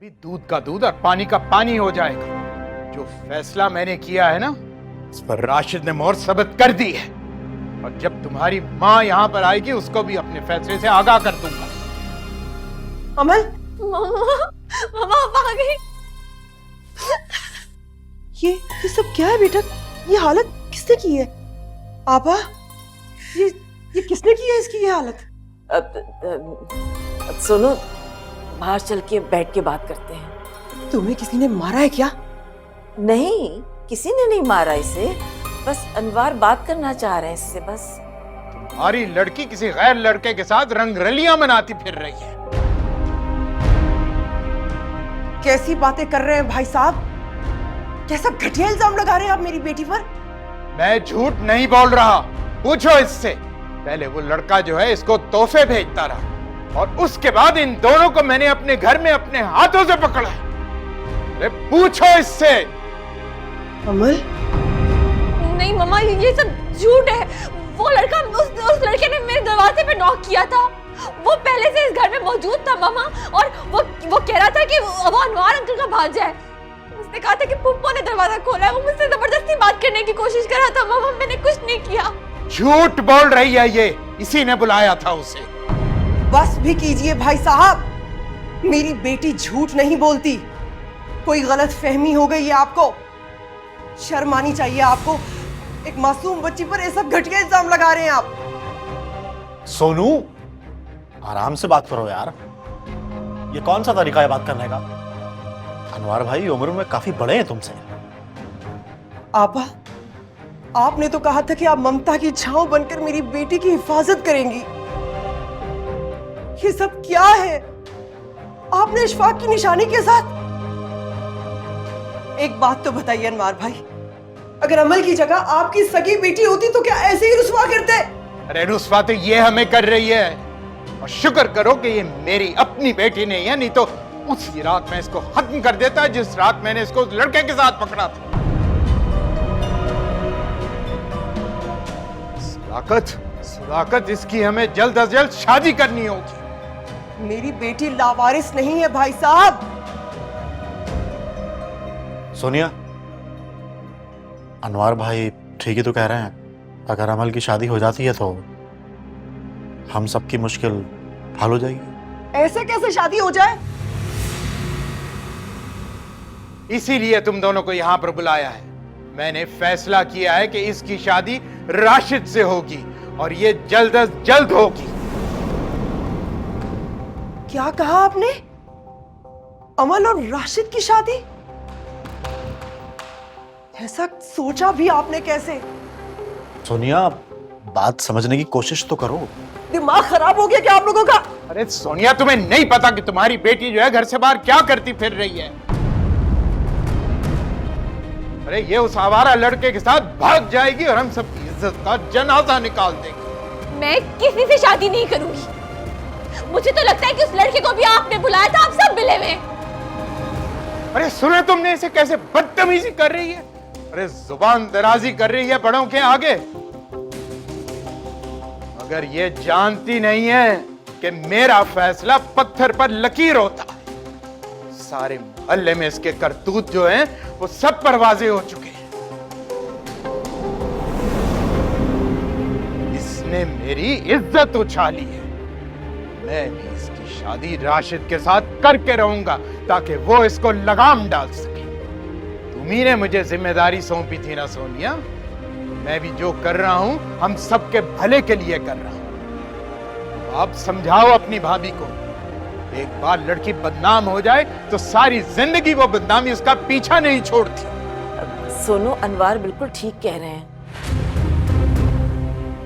भी दूध का दूध और पानी का पानी हो जाएगा। जो फैसला मैंने किया है ना, इस पर राशिद ने मोहर सबत कर दी है, और जब तुम्हारी माँ यहाँ पर आएगी उसको भी अपने फैसले से आगाह कर दूंगा। अमल, मामा आप आ गई। ये सब क्या है बेटा? ये हालत किसने की है? आपा, ये किसने की है इसकी ये हालत? सुनो, बाहर चल के बैठ के बात करते हैं। तुम्हें किसी ने मारा है क्या? नहीं, किसी ने नहीं मारा इसे, बस अनवार बात करना चाह रहे हैं इससे बस। तुम्हारी लड़की किसी गैर लड़के के साथ रंगरलियां मनाती फिर रही है। कैसी बातें कर रहे हैं भाई साहब? कैसा घटिया इल्जाम लगा रहे हैं आप मेरी बेटी पर? मैं झूठ नहीं बोल रहा, पूछो इससे। पहले वो लड़का जो है इसको तोहफे भेजता रहा, और उसके बाद इन दोनों को मैंने अपने घर में अपने हाथों से पकड़ा। अरे पूछो इससे। अमल, नहीं मामा, ये सब झूठ है। वो लड़का उस लड़के ने मेरे दरवाजे पे नॉक किया था। वो पहले से इस घर में मौजूद था मामा, और वो कह रहा था कि वो अनवार अंकल का भांजा है। उसने कहा था कि पुप्पो ने दरवाजा खोला है। वो मुझसे जबरदस्ती बात करने की कोशिश कर रहा था मामा, मैंने कुछ नहीं किया। झूठ बोल रही है ये, इसी ने बुलाया था उसे। बस भी कीजिए भाई साहब, मेरी बेटी झूठ नहीं बोलती। कोई गलत फहमी हो गई है आपको। शर्म आनी चाहिए आपको। एक मासूम बच्ची पर ये सब घटिया इल्जाम लगा रहे हैं आप। सोनू, आराम से बात करो यार। ये कौन सा तरीका है बात करने का? अनवार भाई उम्र में काफी बड़े हैं तुमसे। आपा, आपने तो कहा था कि आप ममता की छांव बनकर मेरी बेटी की हिफाजत करेंगी। ये सब क्या है? आपने इशफाक की निशानी के साथ। एक बात तो बताइए अनवार भाई, अगर अमल की जगह आपकी सगी बेटी होती तो क्या ऐसे ही रुस्वा करते? अरे रुस्वा तो ये हमें कर रही है, और शुक्र करो कि ये मेरी अपनी बेटी नहीं है, नहीं तो उसी रात मैं इसको खत्म कर देता जिस रात मैंने इसको उस लड़के के साथ पकड़ा था। सदाकत इसकी हमें जल्द अज जल्द शादी करनी होगी। मेरी बेटी लावारिस नहीं है भाई साहब। सोनिया, अनवार भाई ठीक ही तो कह रहे हैं। अगर अमल की शादी हो जाती है तो हम सबकी मुश्किल हल हो जाएगी। ऐसे कैसे शादी हो जाए? इसीलिए तुम दोनों को यहां पर बुलाया है। मैंने फैसला किया है कि इसकी शादी राशिद से होगी, और ये जल्द अज जल्द होगी। क्या कहा आपने? अमल और राशिद की शादी? ऐसा सोचा भी आपने कैसे? सोनिया, बात समझने की कोशिश तो करो। दिमाग खराब हो गया क्या आप लोगों का? अरे सोनिया, तुम्हें नहीं पता कि तुम्हारी बेटी जो है घर से बाहर क्या करती फिर रही है? अरे ये उस आवारा लड़के के साथ भाग जाएगी और हम सबकी इज्जत का जनाजा निकाल देंगे। मैं किसी से शादी नहीं करूंगी। मुझे तो लगता है कि उस लड़के को भी आपने बुलाया था, आप सब मिले हुए। अरे सुने तुमने इसे कैसे बदतमीजी कर रही है? अरे जुबान दराजी कर रही है बड़ों के आगे। अगर ये जानती नहीं है कि मेरा फैसला पत्थर पर लकीर होता है। सारे मोहल्ले में इसके करतूत जो हैं वो सब पर वाज़ेह हो चुके हैं। इसने मेरी इज्जत उछाली है। मैं भी इसकी शादी राशिद के साथ करके रहूंगा ताकि वो इसको लगाम डाल सके। तुम्ही ने मुझे जिम्मेदारी सौंपी थी ना सोनिया। मैं भी जो कर रहा हूं हम सबके भले के लिए कर रहा हूं। आप समझाओ अपनी भाभी को। एक बार लड़की बदनाम हो जाए तो सारी जिंदगी वो बदनामी उसका पीछा नहीं छोड़ती। सोनू, अनवार बिल्कुल ठीक कह रहे हैं।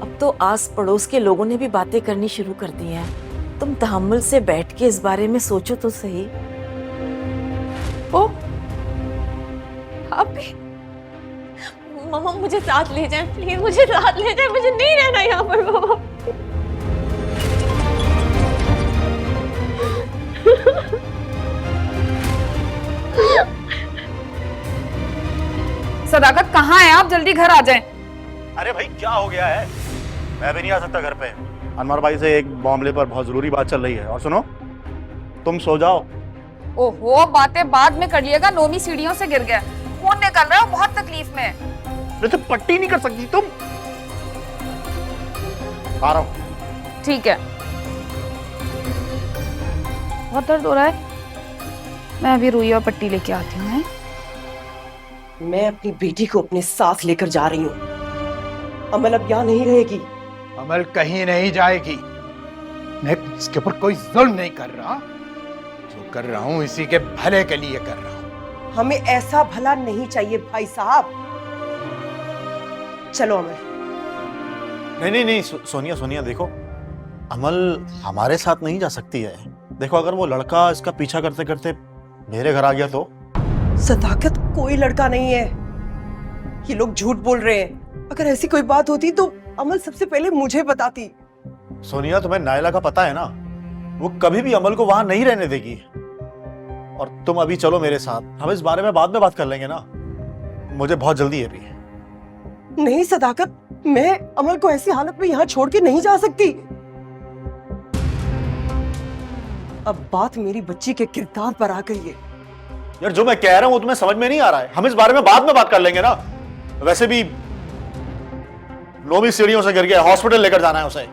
अब तो आस पड़ोस के लोगों ने भी बातें करनी शुरू कर दी हैं। तुम तहम्मुल से बैठ के इस बारे में सोचो तो सही। ओ, आप भी? मामा मुझे साथ ले जाएं प्लीज, मुझे साथ ले जाएं, मुझे नहीं रहना यहाँ पर मामा। सदाकत कहाँ है आप? जल्दी घर आ जाएं। अरे भाई क्या हो गया है? मैं भी नहीं आ सकता घर पे। अनवर भाई से एक मामले पर बहुत जरूरी बात चल रही है। और सुनो, तुम सो जाओ, ओहो, बातें बाद में कर लिएगा। नोमी सीढ़ियों से गिर गया, खून निकल रहा है, वो बहुत तकलीफ में है। नहीं तो पट्टी नहीं कर सकती तुम? आ रहा हूं। ठीक है, बहुत दर्द हो रहा है। मैं अभी रुई और पट्टी लेके आती हूँ। हैं? मैं अपनी बेटी को अपने साथ लेकर जा रही हूँ। अमल अब यहाँ नहीं रहेगी। अमल कहीं नहीं जाएगी। मैं इसके ऊपर कोई जुल्म नहीं कर रहा। जो कर रहा हूं इसी के भले के लिए कर रहा हूं। हमें ऐसा भला नहीं चाहिए भाई साहब। चलो अमल। नहीं, सोनिया सोनिया देखो, अमल हमारे साथ नहीं जा सकती है। देखो, अगर वो लड़का इसका पीछा करते करते मेरे घर आ गया तो? सदाकत, कोई लड़का नहीं है। ये लोग झूठ बोल रहे हैं। अगर ऐसी कोई बात होती तो अमल सबसे पहले मुझे बताती। सोनिया, तुम्हें नायला का पता है ना, वो कभी भी अमल को वहां नहीं रहने देगी। और तुम अभी चलो मेरे साथ, हम इस बारे में बाद में बात कर लेंगे ना। मुझे बहुत जल्दी है अभी। नहीं सदाकत, मैं अमल को ऐसी हालत में यहाँ छोड़ के नहीं जा सकती। अब बात मेरी बच्ची के किरदार पर आ गई है। यार, जो मैं कह रहा हूं वो तुम्हें समझ में नहीं आ रहा है। हम इस बारे में बाद में बात कर लेंगे ना। वैसे भी नोमी सीढ़ियों से गिर गया, हॉस्पिटल लेकर जाना है उसे।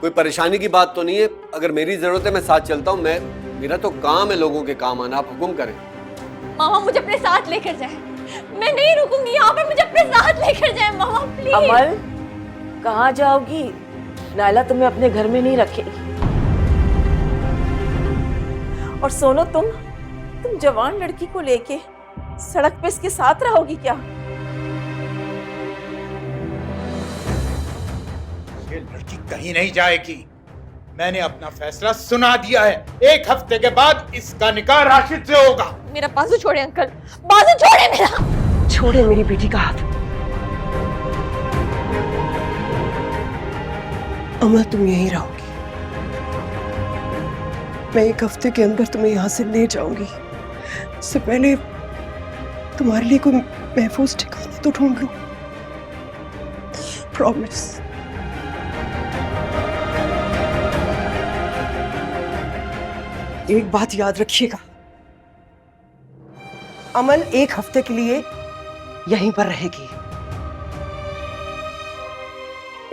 कोई परेशानी की बात तो नहीं है? अगर मेरी जरूरत है मैं साथ चलता हूँ। मेरा तो काम है लोगों के काम आना। आप हुक्म करें। मामा मुझे अपने साथ लेकर जाए। मैं नहीं रुकूंगी यहाँ पर, मुझे अपने साथ लेकर जाए मामा प्लीज। अमल, कहाँ जाओगी? नायला तुम्हें अपने घर में नहीं रखेगी। और सोनो, तुम जवान लड़की को लेके सड़क पे इसके साथ रहोगी क्या? ये लड़की कहीं नहीं जाएगी। मैंने अपना फैसला सुना दिया है। 1 हफ्ते के बाद इसका निकाह राशिद से होगा। मेरा बाजू छोड़े अंकल, बाजू छोड़े मेरा। छोड़े मेरी बेटी का हाथ। अमल, तुम यहीं रहोगी। मैं 1 हफ्ते के अंदर तुम्हें यहाँ से ले जाऊंगी। इससे पहले तुम्हारे लिए कोई महफूज ठिकाना तो ढूंढ लूं। प्रॉमिस। एक बात याद रखिएगा, अमल 1 हफ्ते के लिए यहीं पर रहेगी।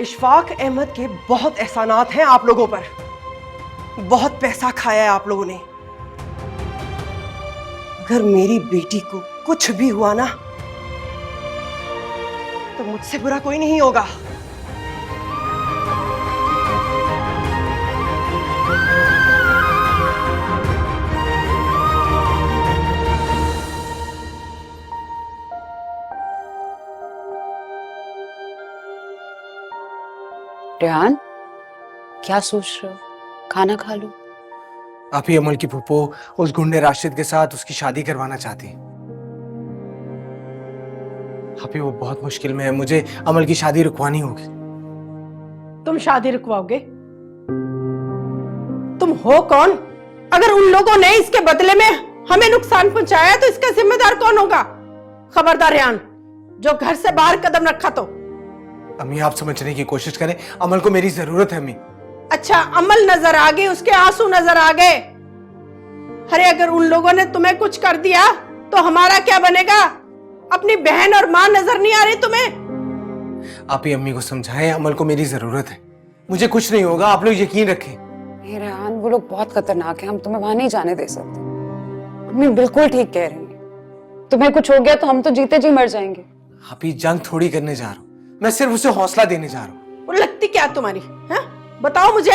इशफाक अहमद के बहुत एहसानात हैं आप लोगों पर। बहुत पैसा खाया है आप लोगों ने। अगर मेरी बेटी को कुछ भी हुआ ना तो मुझसे बुरा कोई नहीं होगा। रेहान, क्या सोच रहे हो? खाना खा लो। आप ही अमल की फूफो उस गुंडे राशिद के साथ उसकी शादी करवाना चाहती। आप ही वो बहुत मुश्किल में है। मुझे अमल की शादी रुकवानी होगी। तुम शादी रुकवाओगे? तुम हो कौन? अगर उन लोगों ने इसके बदले में हमें नुकसान पहुंचाया तो इसका जिम्मेदार कौन होगा? खबरदार रेहान, जो घर से बाहर कदम रखा तो। अम्मी, आप समझने की कोशिश करें। अमल को मेरी जरूरत है अम्मी। अच्छा, अमल नजर आ गई, उसके आंसू नजर आ गए। अरे अगर उन लोगों ने तुम्हें कुछ कर दिया तो हमारा क्या बनेगा? अपनी बहन और मां नजर नहीं आ रही तुम्हें? आप ही अम्मी को समझाएं, अमल को मेरी जरूरत है। मुझे कुछ नहीं होगा, आप लोग यकीन रखें। नहीं रेहान, वो लोग बहुत खतरनाक हैं, हम तुम्हें वहां नहीं जाने दे सकते। मम्मी बिल्कुल ठीक कह रही है। तुम्हें कुछ हो गया तो हम तो जीते जी मर जाएंगे। आप ही जंग थोड़ी करने जा रहा हूँ, मैं सिर्फ उसे हौसला देने जा रहा हूँ। वो लगती क्या तुम्हारी है? बताओ मुझे,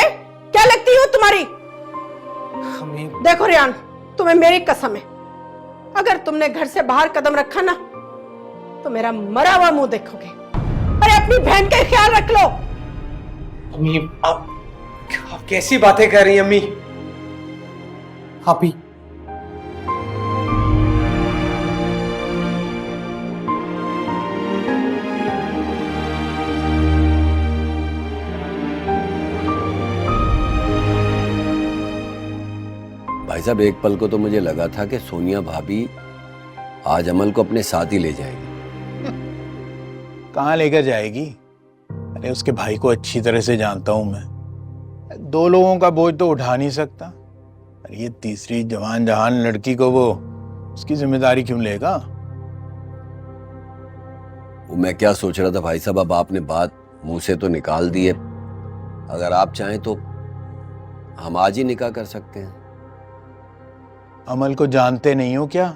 क्या लगती हो तुम्हारी? अम्मी, देखो रेहान, तुम्हें मेरी कसम है, अगर तुमने घर से बाहर कदम रखा ना तो मेरा मरा हुआ मुंह देखोगे। अरे अपनी बहन का ख्याल रख लो। अम्मी, आप कैसी बातें कर रही हैं अम्मी? आप ही भाई साहब, एक पल को तो मुझे लगा था कि सोनिया भाभी आज अमल को अपने साथ ही ले जाएगी। कहाँ लेकर जाएगी? अरे उसके भाई को अच्छी तरह से जानता हूं मैं। 2 लोगों का बोझ तो उठा नहीं सकता। और ये तीसरी जवान जहान लड़की को वो उसकी जिम्मेदारी क्यों लेगा? वो मैं क्या सोच रहा था भाई साहब, अब आपने बात मुंह से तो निकाल दी है, अगर आप चाहें तो हम आज ही निकाह कर सकते हैं। अमल को जानते नहीं हो क्या?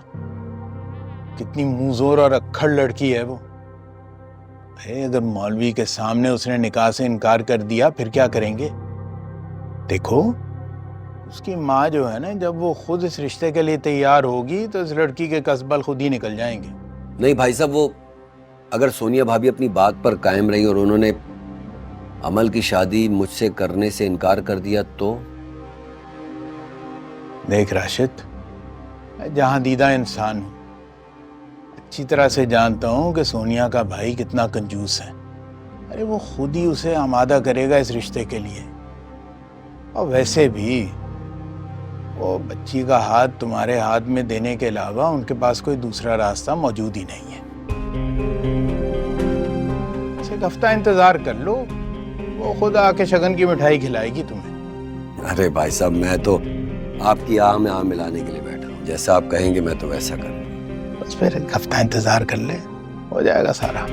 कितनी मुंहजोर और अक्खड़ लड़की है वो। अगर मौलवी के सामने उसने निकाह से इनकार कर दिया फिर क्या करेंगे? देखो, उसकी माँ जो है ना, जब वो खुद इस रिश्ते के लिए तैयार होगी तो इस लड़की के कसबल खुद ही निकल जाएंगे। नहीं भाई साहब, वो अगर सोनिया भाभी अपनी बात पर कायम रही और उन्होंने अमल की शादी मुझसे करने से इनकार कर दिया तो? देख राशिद, मैं जहां दीदा इंसान हूं, अच्छी तरह से जानता हूं कि सोनिया का भाई कितना कंजूस है। अरे वो खुद ही उसे आमादा करेगा इस रिश्ते के लिए। और वैसे भी वो बच्ची का हाथ तुम्हारे हाथ में देने के अलावा उनके पास कोई दूसरा रास्ता मौजूद ही नहीं है। एक हफ्ता इंतजार कर लो, वो खुद आके शगन की मिठाई खिलाएगी तुम्हें। अरे भाई साहब, मैं तो आपकी आह में आह मिलाने के लिए बैठा हूं, जैसा आप कहेंगे मैं तो वैसा करूंगा। बस फिर एक हफ्ता इंतजार कर ले, हो जाएगा सारा।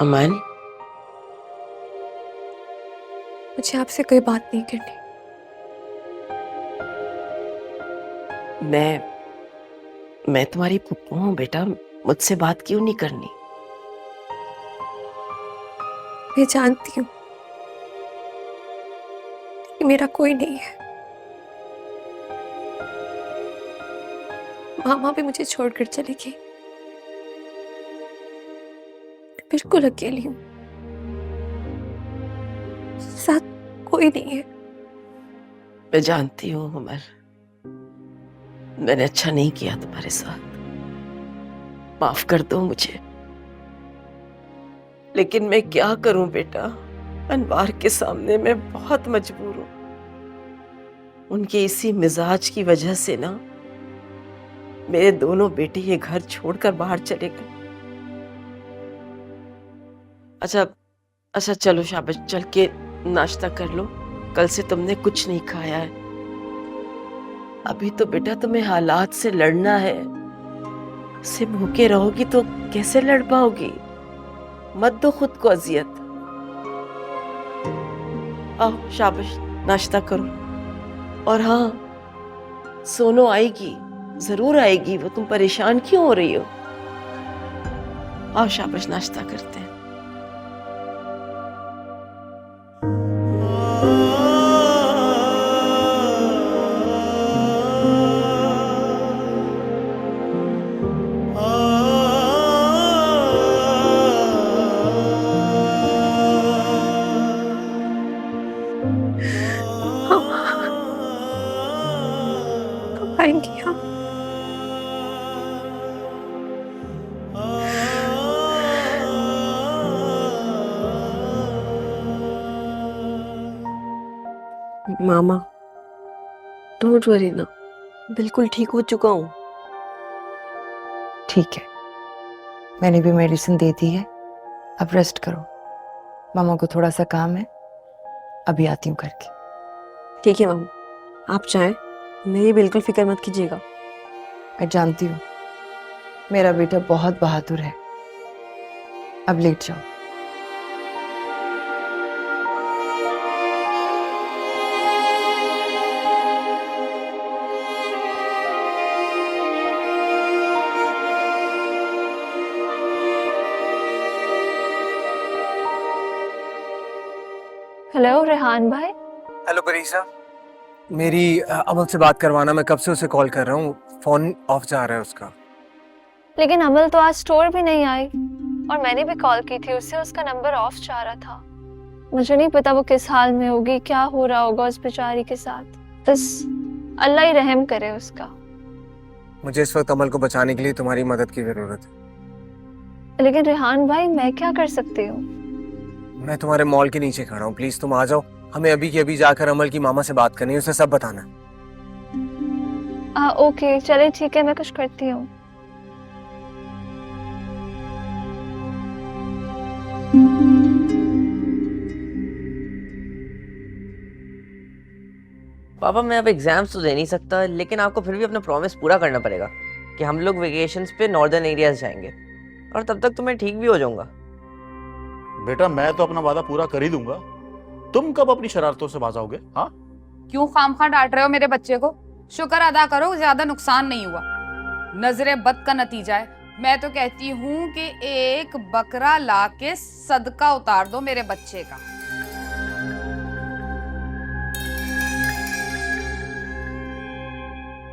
अमन, मुझे आपसे कोई बात नहीं करनी। मैं तुम्हारी पुप्पो हूँ बेटा, मुझसे बात क्यों नहीं करनी? मैं जानती हूँ कि मेरा कोई नहीं है। मामा भी मुझे छोड़कर चली गई। बिल्कुल अकेली हूँ, साथ कोई नहीं है। मैं जानती हूँ उमर, मैंने अच्छा नहीं किया तुम्हारे साथ, माफ कर दो मुझे। लेकिन मैं क्या करूं बेटा, अनवार के सामने मैं बहुत मजबूर हूं। उनके इसी मिजाज की वजह से ना मेरे दोनों बेटे ये घर छोड़कर बाहर चले गए। अच्छा चलो शाबाश, चल के नाश्ता कर लो, कल से तुमने कुछ नहीं खाया है। अभी तो बेटा तुम्हें हालात से लड़ना है, से भूखे रहोगी तो कैसे लड़ पाओगी? मत दो खुद को अजियत। आओ शाबाश, नाश्ता करो। और हाँ, सोनो आएगी, जरूर आएगी, वो तुम परेशान क्यों हो रही हो? आओ शाबाश, नाश्ता करते हैं। कब आएंगी हम? मामा, डोंट वरी ना, बिल्कुल ठीक हो चुका हूँ। ठीक है, मैंने भी मेडिसिन दे दी है, अब रेस्ट करो। मामा को थोड़ा सा काम है, अभी आती हूँ करके। ठीक है मामा, आप चाहें, मेरी बिल्कुल फिक्र मत कीजिएगा। मैं जानती हूँ मेरा बेटा बहुत बहादुर है। अब लेट जाओ। हेलो रेहान भाई। हेलो परीसा, मेरी अमल से बात करवाना, मैं कब से उसे कॉल कर रहा हूँ, फोन ऑफ जा रहा है उसका। लेकिन अमल तो आज स्टोर भी नहीं आई और मैंने भी कॉल की थी उससे, उसका नंबर ऑफ जा रहा था। मुझे नहीं पता वो किस हाल में होगी, क्या हो रहा होगा उस बेचारी के साथ। बस अल्लाह ही रहम करे उसका। मुझे इस वक्त अमल को बचाने के लिए तुम्हारी मदद की जरूरत है। लेकिन रेहान भाई, मैं क्या कर सकती हूँ? मैं तुम्हारे मॉल के नीचे खड़ा हूँ, प्लीज तुम आ जाओ। हमें अभी के अभी जाकर अमल की मामा से बात करनी है, उसे सब बताना है। ओके, चले ठीक है, मैं कुछ करती हूँ। पापा मैं अब एग्जाम्स तो दे नहीं सकता, लेकिन आपको फिर भी अपना प्रॉमिस पूरा करना पड़ेगा कि हम लोग वेकेशंस पे नॉर्दर्न एरियाज जाएंगे, और तब तक तो मैं ठीक भी हो जाऊंगा। बेटा मैं तो अपना वादा पूरा कर ही दूंगा, तुम कब अपनी शरारतों से बाज आओगे? हाँ, क्यों खामखा डांट रहे हो मेरे बच्चे को? शुक्र अदा करो, ज्यादा नुकसान नहीं हुआ। नजरे बद का नतीजा है। मैं तो कहती हूँ कि एक बकरा लाके सदका उतार दो मेरे बच्चे का।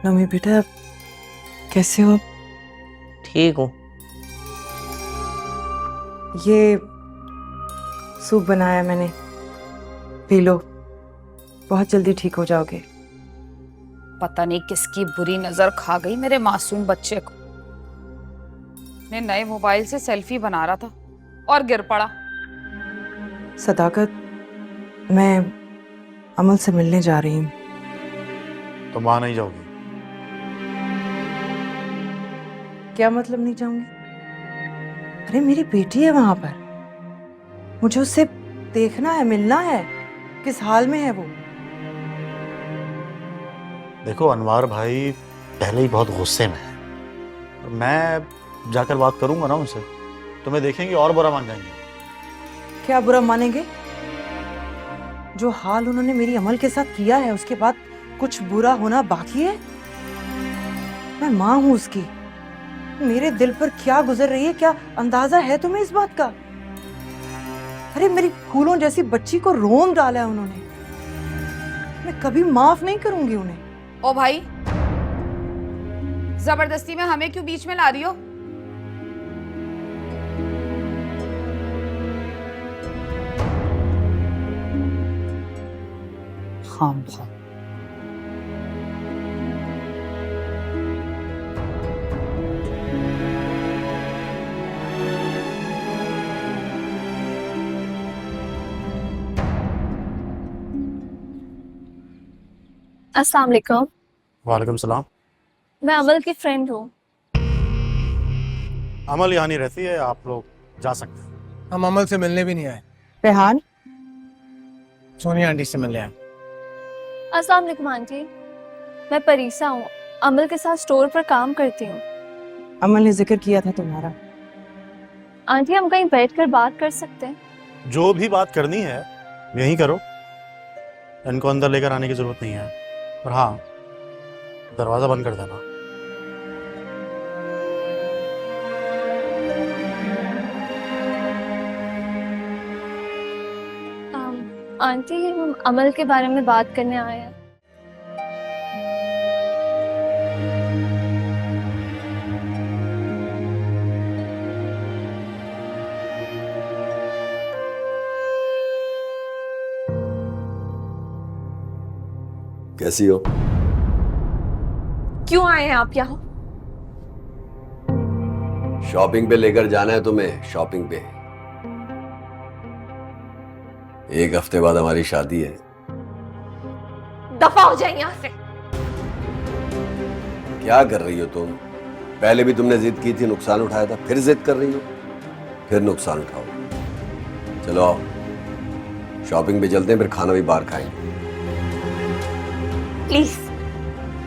नमी बेटा, कैसे हो? ठीक हूँ। ये सूप बनाया मैंने, पी लो, बहुत जल्दी ठीक हो जाओगे। पता नहीं किसकी बुरी नजर खा गई मेरे मासूम बच्चे को। मैं नए मोबाइल से सेल्फी बना रहा था और गिर पड़ा। सदाकत, मैं अमल से मिलने जा रही हूँ। तुम वहां नहीं जाओगी? क्या मतलब नहीं जाऊंगी? अरे मेरी बेटी है वहां पर, मुझे उससे देखना है, मिलना है, किस हाल में है वो। देखो अनवार भाई पहले ही बहुत गुस्से में है, मैं जाकर बात करूंगा ना उनसे, तुम्हें देखेंगे और बुरा मान जाएंगे। क्या बुरा मानेंगे? जो हाल उन्होंने मेरी अमल के साथ किया है, उसके बाद कुछ बुरा होना बाकी है? मैं माँ हूं उसकी, मेरे दिल पर क्या गुजर रही है, क्या अंदाजा है तुम्हें इस बात का? अरे मेरी फूलों जैसी बच्ची को रोम डाला है उन्होंने, मैं कभी माफ नहीं करूंगी उन्हें। ओ भाई, जबरदस्ती में हमें क्यों बीच में ला रही हो? हाँ, अस्सलाम वालेकुम। वालेकुम सलाम। मैं अमल की फ्रेंड हूँ। अमल यहाँ नहीं रहती है, आप लोग जा सकते हैं। हम अमल से मिलने भी नहीं आए, रेहान, सोनिया आंटी से मिलने आए। अस्सलाम वालेकुम आंटी, मैं परीसा हूँ, अमल के साथ स्टोर पर काम करती हूँ। अमल ने जिक्र किया था तुम्हारा। आंटी हम कहीं बैठकर बात कर सकते हैं? जो भी बात करनी है यहीं करो, इनको अंदर लेकर आने की जरूरत नहीं है। और हाँ, दरवाजा बंद कर देना। आंटी हम अमल के बारे में बात करने आए हैं। कैसी हो? क्यों आए हैं आप यहाँ? शॉपिंग पे लेकर जाना है तुम्हें, शॉपिंग पे। एक हफ्ते बाद हमारी शादी है। दफा हो जाए यहाँ से। क्या कर रही हो तुम? पहले भी तुमने जिद की थी, नुकसान उठाया था, फिर जिद कर रही हो, फिर नुकसान उठाओ। चलो आओ, शॉपिंग पे चलते हैं, फिर खाना भी बाहर खाएंगे। प्लीज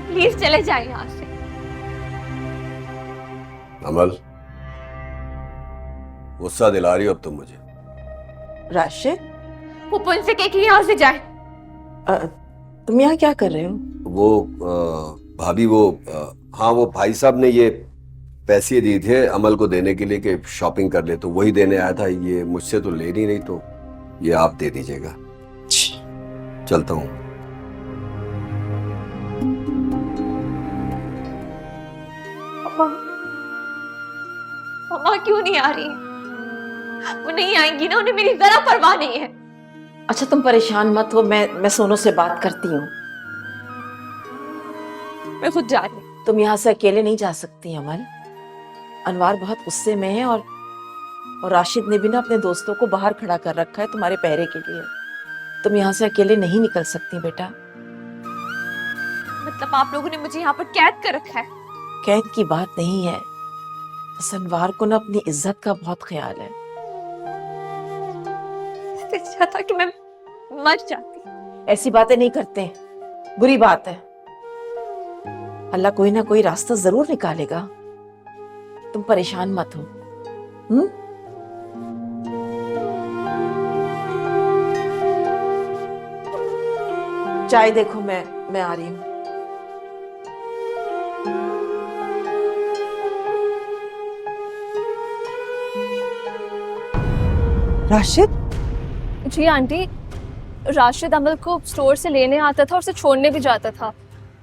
प्लीज चले जाए यहाँ से। अमल, गुस्सा दिला रही हो अब तुम मुझे। राशिद, वो उनसे कह कि यहाँ से जाए। तुम यहाँ क्या कर रहे हो? वो भाभी, हाँ, वो भाई साहब ने ये पैसे दिए थे अमल को देने के लिए कि शॉपिंग कर ले, तो वही देने आया था। ये मुझसे तो ले नहीं, तो ये आप दे दीजिएगा। चलता हूँ। मम्मा क्यों नहीं आ रही? वो नहीं आएंगी ना, उन्हें मेरी जरा परवाह नहीं है। अच्छा तुम परेशान मत हो, मैं सोनू से बात करती हूँ। मैं खुद जा रही हूँ। तुम यहाँ से अकेले नहीं जा सकती अमल। अनवार बहुत गुस्से में है और राशिद ने भी ना अपने दोस्तों को बाहर खड़ा कर रखा है तुम्हारे पहरे के लिए। तुम यहाँ से अकेले नहीं निकल सकती बेटा। मतलब आप लोगों ने मुझे यहाँ पर कैद कर रखा है? कैद की बात नहीं है, बस अनवार को ना अपनी इज्जत का बहुत ख्याल है। इससे अच्छा था कि मैं मर जाती। ऐसी बातें नहीं करते, बुरी बात है। अल्लाह कोई ना कोई रास्ता जरूर निकालेगा, तुम परेशान मत हो। चाय देखो, मैं आ रही हूँ। राशिद? जी आंटी, राशिद अमल को स्टोर से लेने आता था और उसे छोड़ने भी जाता था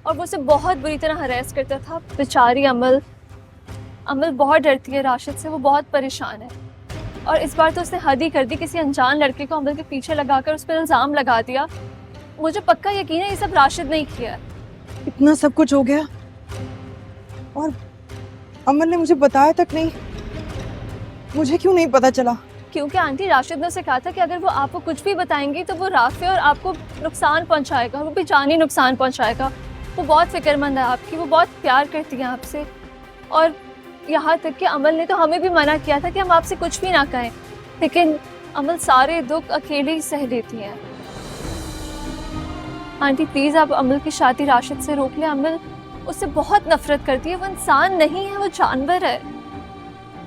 और वो उसे बहुत बुरी तरह हरास करता था। बेचारी अमल बहुत डरती है राशिद से, वो बहुत परेशान है। और इस बार तो उसने हद ही कर दी, किसी अनजान लड़के को अमल के पीछे लगाकर उस पर इल्ज़ाम लगा दिया। मुझे पक्का यकीन है ये सब राशिद ने ही किया है। इतना सब कुछ हो गया और अमन ने मुझे बताया तक नहीं। मुझे क्यों नहीं पता चला? क्योंकि आंटी राशिद ने उसे कहा था कि अगर वो आपको कुछ भी बताएंगी तो वो राफे और आपको नुकसान पहुंचाएगा, वो भी जानी नुकसान पहुंचाएगा। वो बहुत फिक्रमंद है आपकी, वो बहुत प्यार करती है आपसे। और यहाँ तक कि अमल ने तो हमें भी मना किया था कि हम आपसे कुछ भी ना कहें, लेकिन अमल सारे दुख अकेले ही सह लेती हैं। आंटी प्लीज़ आप अमल की शादी राशिद से रोक लें। अमल उससे बहुत नफरत करती है, वो इंसान नहीं है, वो जानवर है।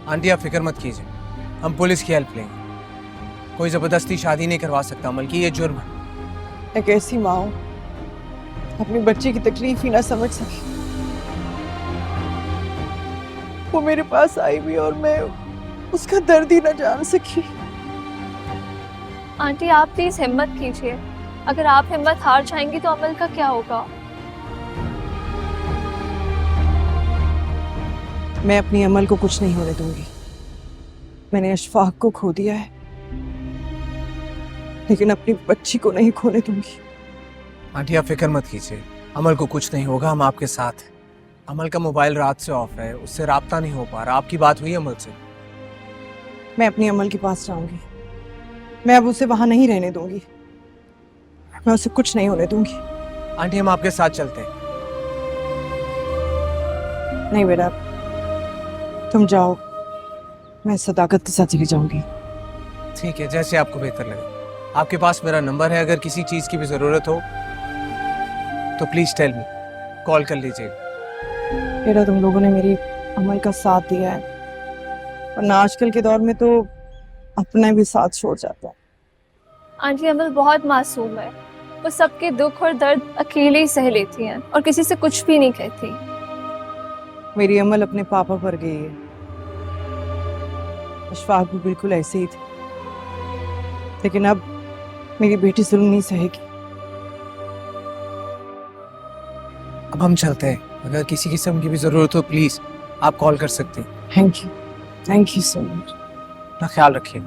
आंटी आप फिक्र मत कीजिए, हम पुलिस की हेल्प लेंगे। कोई जबरदस्ती शादी नहीं करवा सकता अमल की, ये जुर्म है। एक ऐसी माँ हूँ, अपनी बच्ची की तकलीफ ही ना समझ सकी। वो मेरे पास आई भी और मैं उसका दर्द ही ना जान सकी। आंटी आप प्लीज हिम्मत कीजिए, अगर आप हिम्मत हार जाएंगी तो अमल का क्या होगा? मैं अपनी अमल को कुछ नहीं होने दूंगी। मैंने अशफाक को खो दिया है, लेकिन अपनी बच्ची को नहीं खोने दूंगी। आंटी आप फिक्र मत कीजिए, अमल को कुछ नहीं होगा, हम आपके साथ हैं। अमल का मोबाइल रात से ऑफ है, उससे राब्ता नहीं हो पा रहा। आपकी बात हुई अमल से? मैं अपनी अमल के पास जाऊंगी, मैं अब उसे वहां नहीं रहने दूंगी, मैं उसे कुछ नहीं होने दूंगी। आंटी हम आपके साथ चलते हैं। नहीं बेटा, तुम जाओ, मैं सदाकत के साथ चली जाऊंगी। ठीक है, जैसे आपको बेहतर लगे। आपके पास मेरा नंबर है, अगर किसी चीज की भी जरूरत हो तो प्लीज टेल मी, कॉल कर लीजिए। बेटा तुम लोगों ने मेरी अमल का साथ दिया है, वरना आजकल के दौर में तो अपना भी साथ छोड़ जाता है। आंटी अमल बहुत मासूम है, वो सबके दुख और दर्द अकेले ही सह लेती हैं और किसी से कुछ भी नहीं कहती। मेरी अमल अपने पापा पर गई है, अशफाक भी बिल्कुल ऐसे ही थे, लेकिन अब मेरी बेटी जुल्म नहीं सहेगी। अब हम चलते हैं, अगर किसी किस्म की भी जरूरत हो प्लीज आप कॉल कर सकते हैं। Thank you so much. अपना ख्याल रखिए।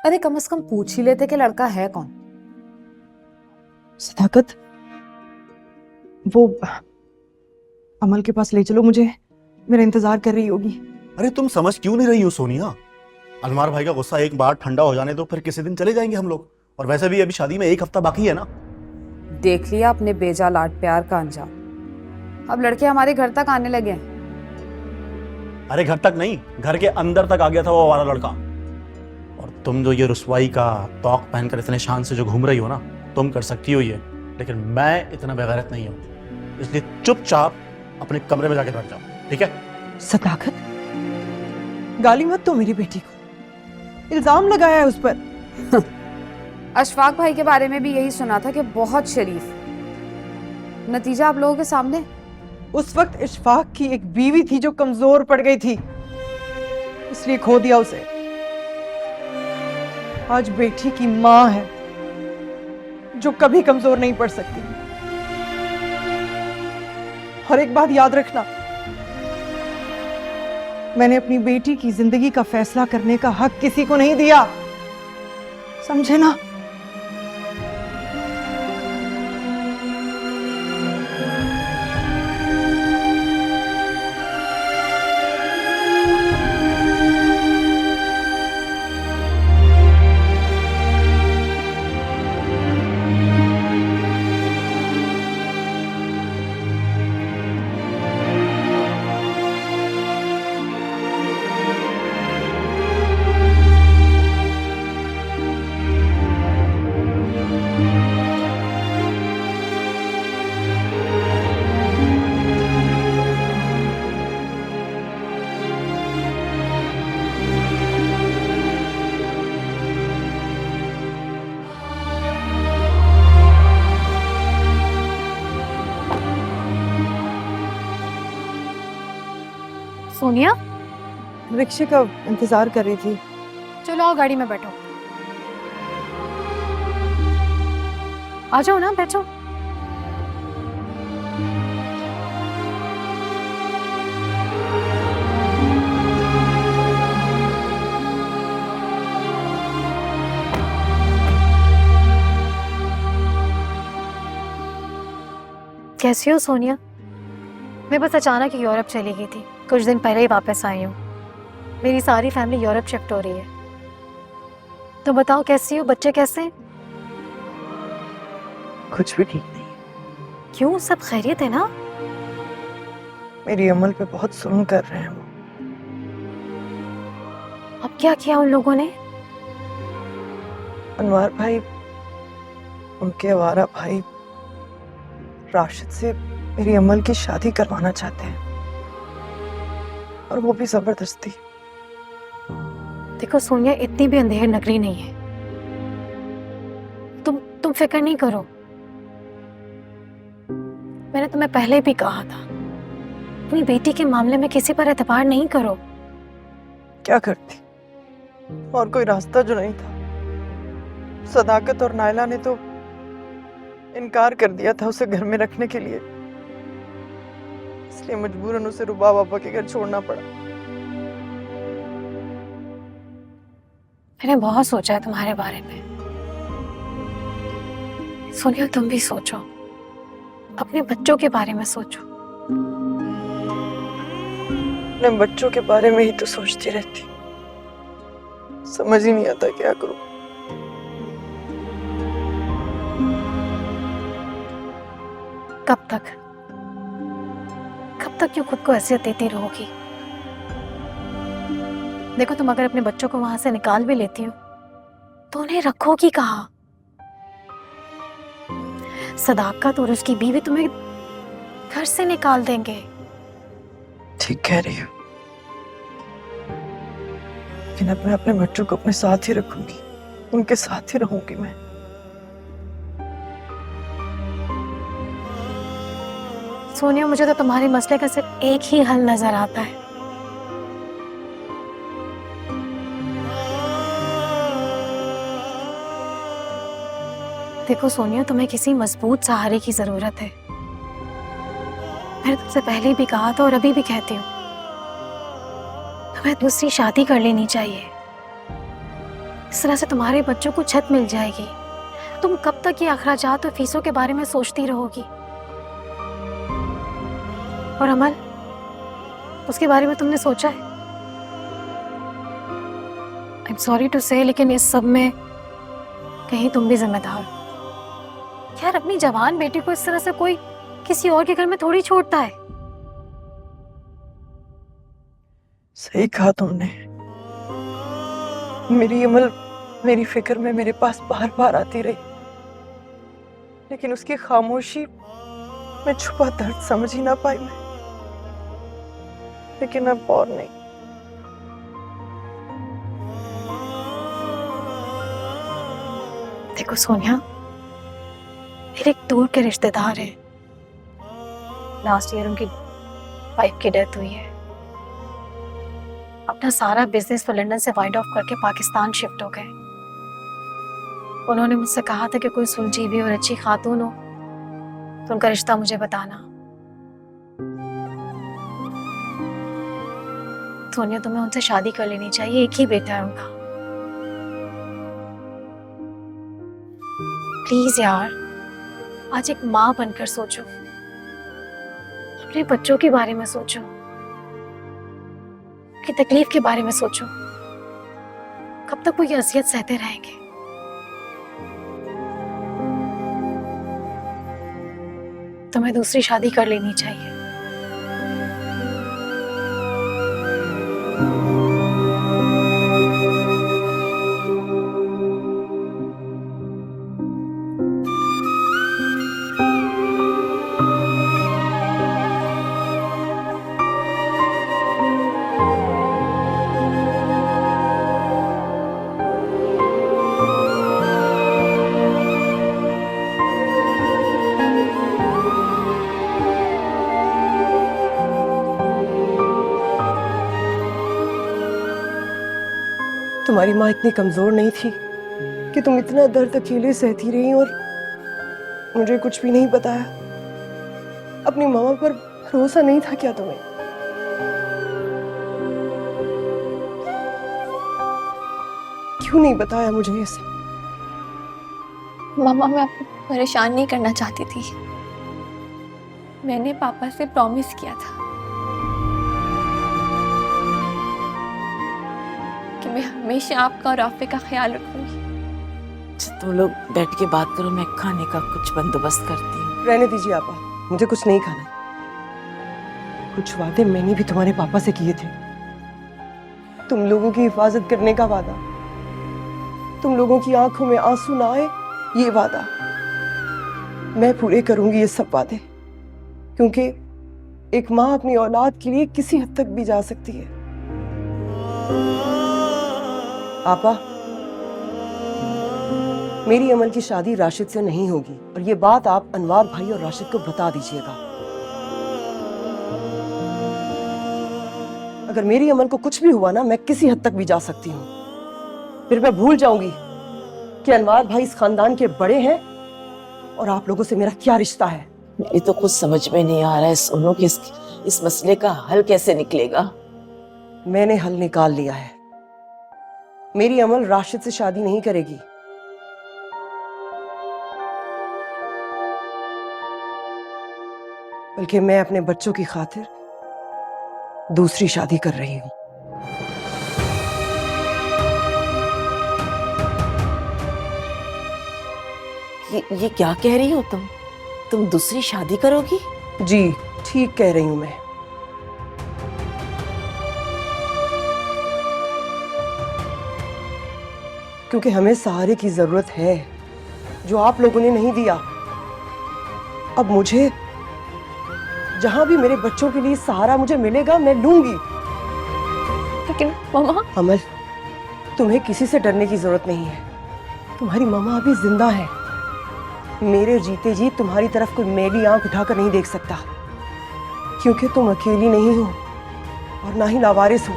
अरे कम से कम पूछ ही लेते कि लड़का है कौन। सदाकत, वो अमल के पास ले चलो मुझे, मेरा इंतजार कर रही होगी। अरे तुम समझ क्यों नहीं रही हो सोनिया? अनवार भाई का गुस्सा एक बार ठंडा हो जाने दो, फिर किसी दिन चले जाएंगे हम लोग। और वैसे भी अभी शादी में 1 हफ्ता बाकी है ना। देख लिया अपने बेजा लाड प्यार का अंजाम, अब लड़के हमारे घर तक आने लगे हैं। अरे घर तक नहीं, घर के अंदर तक आ गया था वो हमारा लड़का। और तुम जो ये रुसवाई का तौक पहनकर इतने शान से जो घूम रही हो ना, तुम कर सकती हो ये, लेकिन मैं इतना बेगैरत नहीं हूं, इसलिए चुपचाप अपने कमरे में जाके बैठ जाओ, ठीक है? सदाकत, गाली मत दो मेरी बेटी को, इल्जाम लगाया है उस पर। अशफाक भाई के बारे में भी यही सुना था कि बहुत शरीफ, नतीजा आप लोगों के सामने। उस वक्त इशफाक की एक बीवी थी जो कमजोर पड़ गई थी, इसलिए खो दिया उसे। आज बेटी की मां है जो कभी कमजोर नहीं पड़ सकती। और एक बात याद रखना, मैंने अपनी बेटी की जिंदगी का फैसला करने का हक किसी को नहीं दिया, समझे ना? सोनिया, रिक्शे का इंतजार कर रही थी। चलो आओ गाड़ी में बैठो। आ जाओ ना, बैठो। कैसी हो सोनिया? मैं बस अचानक यूरोप चली गई थी, कुछ दिन पहले ही वापस आई हूँ। मेरी सारी फैमिली यूरोप शिफ्ट हो रही है। तो बताओ कैसी हो, बच्चे कैसे हैं? कुछ भी ठीक नहीं। क्यों, सब खैरियत है ना? मेरी अमल पे बहुत जुल्म कर रहे हैं वो। अब क्या किया उन लोगों ने? अनवार भाई, उनके आवारा भाई राशिद से मेरी अमल की शादी करवाना चाहते हैं, और वो भी जबरदस्ती। देखो सोनिया, इतनी भी अंधेर नगरी नहीं है। तुम फिक्र नहीं करो। मैंने तुम्हें पहले भी कहा था, अपनी बेटी के मामले में किसी पर एतबार नहीं करो। क्या करती, और कोई रास्ता जो नहीं था। सदाकत और नायला ने तो इनकार कर दिया था उसे घर में रखने के लिए, इसलिए मजबूरन उसे रुबा बाबा के घर छोड़ना पड़ा। मैंने बहुत सोचा है तुम्हारे बारे में। सोनिया, तुम भी सोचो, अपने बच्चों के बारे में सोचो। अपने बच्चों के बारे में ही तो सोचती रहती, समझ ही नहीं आता क्या करूं। कब तक क्यों खुद को अज़ियत देती रहोगी? देखो, तुम अगर अपने बच्चों को वहां से निकाल भी लेती हो तो उन्हें रखोगी कहाँ? सदाकत और उसकी बीवी तुम्हें घर से निकाल देंगे। ठीक कह रही हो, लेकिन अब मैं अपने बच्चों को अपने साथ ही रखूंगी, उनके साथ ही रहूंगी मैं। सोनिया, मुझे तो तुम्हारे मसले का सिर्फ एक ही हल नजर आता है। देखो सोनिया, तुम्हें किसी मजबूत सहारे की जरूरत है। मैंने तुमसे पहले भी कहा था और अभी भी कहती हूँ, तुम्हें दूसरी शादी कर लेनी चाहिए। इस तरह से तुम्हारे बच्चों को छत मिल जाएगी। तुम कब तक ये अखराजात और फीसों के बारे में सोचती रहोगी? और अमल, उसके बारे में तुमने सोचा है? आई एम सॉरी टू से, लेकिन इस सब में कहीं तुम भी जिम्मेदार हो। यार, अपनी जवान बेटी को इस तरह से कोई किसी और के घर में थोड़ी छोड़ता है। सही कहा तुमने। मेरी अमल मेरी फिक्र में मेरे पास बार बार आती रही, लेकिन उसकी खामोशी में छुपा दर्द समझ ही ना पाई मैं। लेकिन अब और नहीं। देखो सोनिया, मेरे एक दूर के रिश्तेदार हैं। लास्ट ईयर उनकी वाइफ की डेथ हुई है। अपना सारा बिजनेस वो लंदन से वाइंड ऑफ करके पाकिस्तान शिफ्ट हो गए। उन्होंने मुझसे कहा था कि कोई सुलझी और अच्छी खातून हो तो उनका रिश्ता मुझे बताना। सोनिया, तुम्हें उनसे शादी कर लेनी चाहिए, एक ही बेटा है उनका। प्लीज यार, आज एक माँ बनकर सोचो, अपने बच्चों के बारे में सोचो, उनकी तकलीफ के बारे में सोचो। कब तक वो ये अजियत सहते रहेंगे? तुम्हें दूसरी शादी कर लेनी चाहिए। तुम्हारी माँ इतनी कमजोर नहीं थी कि तुम इतना दर्द अकेले सहती रही और मुझे कुछ भी नहीं बताया। अपनी मामा पर भरोसा नहीं था क्या तुम्हें? क्यों नहीं बताया मुझे ये सब? मामा, मैं आपको परेशान नहीं करना चाहती थी। मैंने पापा से प्रॉमिस किया था कि मैं हमेशा आपका और राफे का ख्याल रखूंगी। अच्छा, तुम लोग बैठ के बात करो, मैं खाने का कुछ बंदोबस्त करती हूँ। रहने दीजिए आपा, मुझे कुछ नहीं खाना। कुछ वादे मैंने भी तुम्हारे पापा से किए थे। तुम लोगों की हिफाजत करने का वादा, तुम लोगों की आंखों में आंसू ना आए ये वादा, मैं पूरे करूंगी ये सब वादे। क्योंकि एक माँ अपनी औलाद के लिए किसी हद तक भी जा सकती है। आपा, मेरी अमल की शादी राशिद से नहीं होगी और ये बात आप अनवार भाई और राशिद को बता दीजिएगा। अगर मेरी अमल को कुछ भी हुआ ना, मैं किसी हद तक भी जा सकती हूँ। फिर मैं भूल जाऊंगी कि अनवार भाई इस खानदान के बड़े हैं और आप लोगों से मेरा क्या रिश्ता है। मेरी तो कुछ समझ में नहीं आ रहा है सोनू कि इस मसले का हल कैसे निकलेगा। मैंने हल निकाल लिया है। मेरी अमल राशिद से शादी नहीं करेगी। बल्कि मैं अपने बच्चों की खातिर दूसरी शादी कर रही हूं। ये क्या कह रही हो तुम दूसरी शादी करोगी? जी, ठीक कह रही हूं मैं। क्योंकि हमें सहारे की जरूरत है जो आप लोगों ने नहीं दिया। अब मुझे जहां भी मेरे बच्चों के लिए सहारा मुझे मिलेगा मैं लूंगी। लेकिन मामा, अमल, तुम्हें किसी से डरने की जरूरत नहीं है। तुम्हारी मामा अभी जिंदा है। मेरे जीते जी तुम्हारी तरफ कोई मेली आंख उठाकर नहीं देख सकता, क्योंकि तुम अकेली नहीं हो और ना ही लावारिस हो।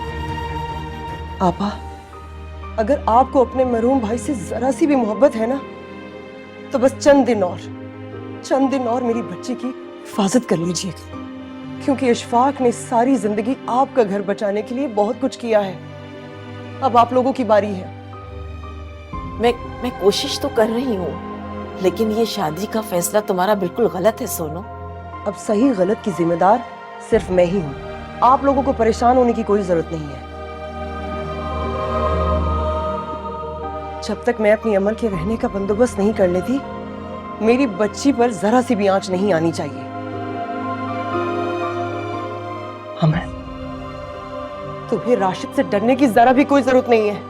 आपा, अगर आपको अपने मरहूम भाई से जरा सी भी मोहब्बत है ना, तो बस चंद दिन और मेरी बच्ची की हिफाजत कर लीजिएगा। क्योंकि इशफाक ने सारी जिंदगी आपका घर बचाने के लिए बहुत कुछ किया है। अब आप लोगों की बारी है। मैं कोशिश तो कर रही हूँ, लेकिन ये शादी का फैसला तुम्हारा बिल्कुल गलत है सोनू। अब सही गलत की जिम्मेदार सिर्फ मैं ही हूँ। आप लोगों को परेशान होने की कोई जरूरत नहीं है। जब तक मैं अपनी अमल के रहने का बंदोबस्त नहीं कर लेती, मेरी बच्ची पर जरा सी भी आंच नहीं आनी चाहिए। अमल, तुम्हें राशिद से डरने की जरा भी कोई जरूरत नहीं है।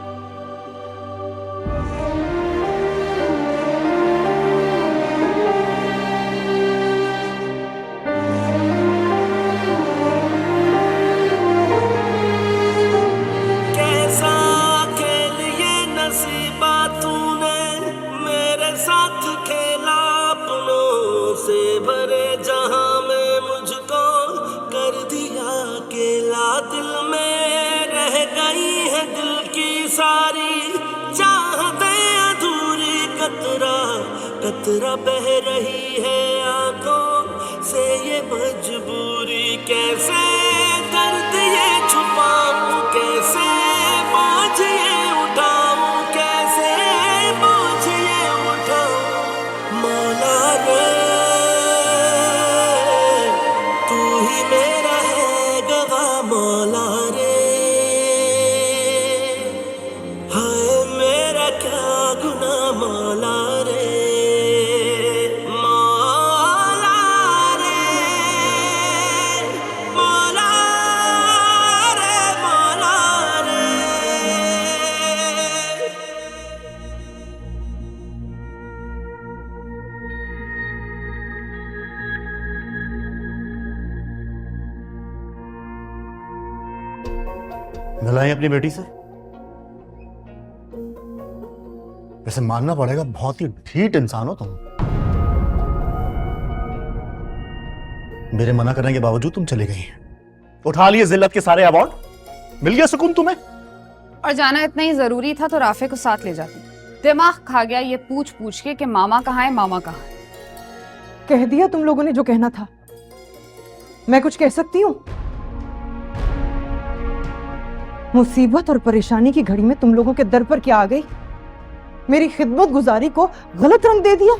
कतरा बह रही है आंखों से ये मजबूरी, कैसे दर्द ये छुपाऊं मिलाएं अपनी बेटी से। वैसे मानना पड़ेगा बहुत ही ढीठ इंसान हो तुम। मेरे मना करने के बावजूद तुम चली गई, उठा लिए जिल्लत के सारे अवार्ड, मिल गया सुकून तुम्हें। और जाना इतना ही जरूरी था तो राफे को साथ ले जाती। दिमाग खा गया ये पूछ पूछ के कि मामा कहाँ है, मामा कहाँ है। कह दिया तुम लोगों ने जो कहना था। मैं कुछ कह सकती हूँ? मुसीबत और परेशानी की घड़ी में तुम लोगों के दर पर क्या आ गई? मेरी खिदमत गुजारी को गलत रंग दे दिया।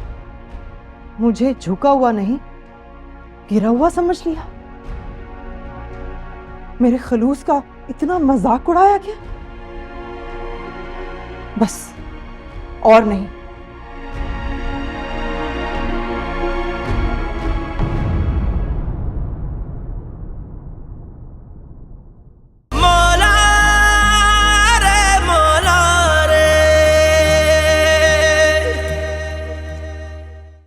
मुझे झुका हुआ नहीं, गिरा हुआ समझ लिया। मेरे खलूस का इतना मजाक उड़ाया गया। बस और नहीं।